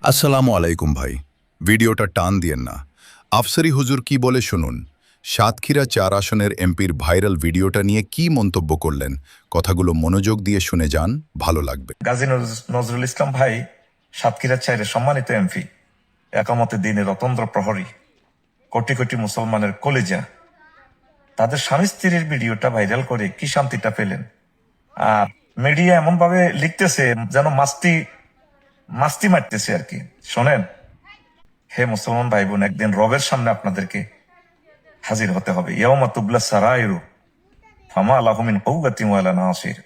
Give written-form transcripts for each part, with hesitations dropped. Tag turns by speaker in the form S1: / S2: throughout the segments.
S1: আসসালামু আলাইকুম ভাই। ভিডিওটা টান দিয়েন না। আফসারি হুজুর কি বলে শুনুন। সাতক্ষীরা ৪ আসনের এমপির ভাইরাল ভিডিওটা নিয়ে কি মন্তব্য করলেন, কথাগুলো মনোযোগ দিয়ে শুনে যান, ভালো লাগবে।
S2: গাজী নজরুল ইসলাম ভাই সাতক্ষীরার 4 সম্মানিত এমপি, একামতে দিনের অতন্দ্র প্রহরী, কোটি কোটি মুসলমানের কলিজা, তাদের স্বামী স্ত্রীর ভিডিওটা ভাইরাল করে কি শান্তিটা পেলেন। আর মিডিয়া এমন ভাবে লিখতেছে যেন মাস্তি মাস্তি মারতেছে আর কি। শোনেন, হে মুসলমান ভাই বোন, একদিন রবের সামনে আপনাদেরকে হাজির হতে হবে। ইয়াউমা তুবলা সারাইরু ফামা লাহু মিন কুওয়াতিন ওয়ালা নাসির।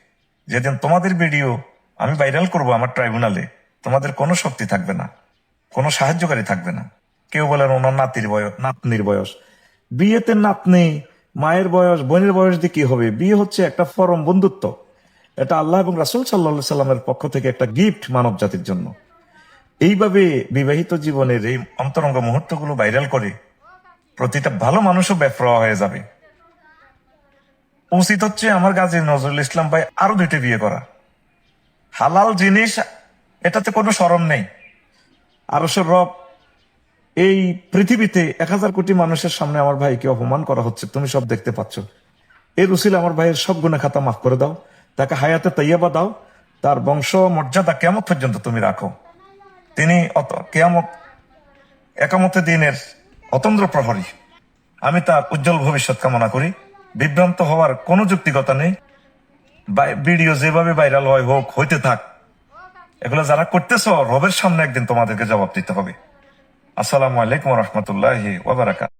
S2: যেদিন তোমাদের ভিডিও আমি ভাইরাল করব আমার ট্রাইব্যুনালে, তোমাদের কোনো শক্তি থাকবে না, কোনো সাহায্যকারী থাকবে না। কেউ বলেন ওনার নাতনির বয়স, বিয়েতে নাতনি, মায়ের বয়স, বোনের বয়স দিয়ে কি হবে? বিয়ে হচ্ছে একটা পরম বন্ধুত্ব, এটা আল্লাহ এবং রাসূল সাল্লাল্লাহু সাল্লামের পক্ষ থেকে একটা গিফট মানব জাতির জন্য। এইভাবে বিবাহিত জীবনের এই অন্তরঙ্গ মুহূর্তগুলো ভাইরাল করে প্রতিটা ভালো মানুষও বেপরোয়া হয়ে যাবে। উচিত হচ্ছে আমার গাজী নজরুল ইসলাম ভাই আরো 2টি বিয়ে করা। হালাল জিনিস, এটাতে কোনো শরম নেই। আরশের রব এই পৃথিবীতে 1000 কোটি মানুষের সামনে আমার ভাইকে অপমান করা হচ্ছে, তুমি সব দেখতে পাচ্ছ। এর উসিলে আমার ভাইয়ের সব গুনাহ খাতা মাফ করে দাও, তাকে হায়াতে তাইয়্যিবা দাও, তার বংশ মর্যাদা কিয়ামত পর্যন্ত তুমি রাখো। তিনি একামতে দিনের অতন্দ্র প্রহরী। আমি তার উজ্জ্বল ভবিষ্যৎ কামনা করি। বিভ্রান্ত হওয়ার কোনো যুক্তিকতা নেই। ভিডিও যেভাবে ভাইরাল হয় হোক, হইতে থাক। এগুলো যারা করতেছ, রবের সামনে একদিন তোমাদেরকে জবাব দিতে হবে। আসসালামু আলাইকুম রহমতুল্লাহি ওয়া বারাকাতুহু।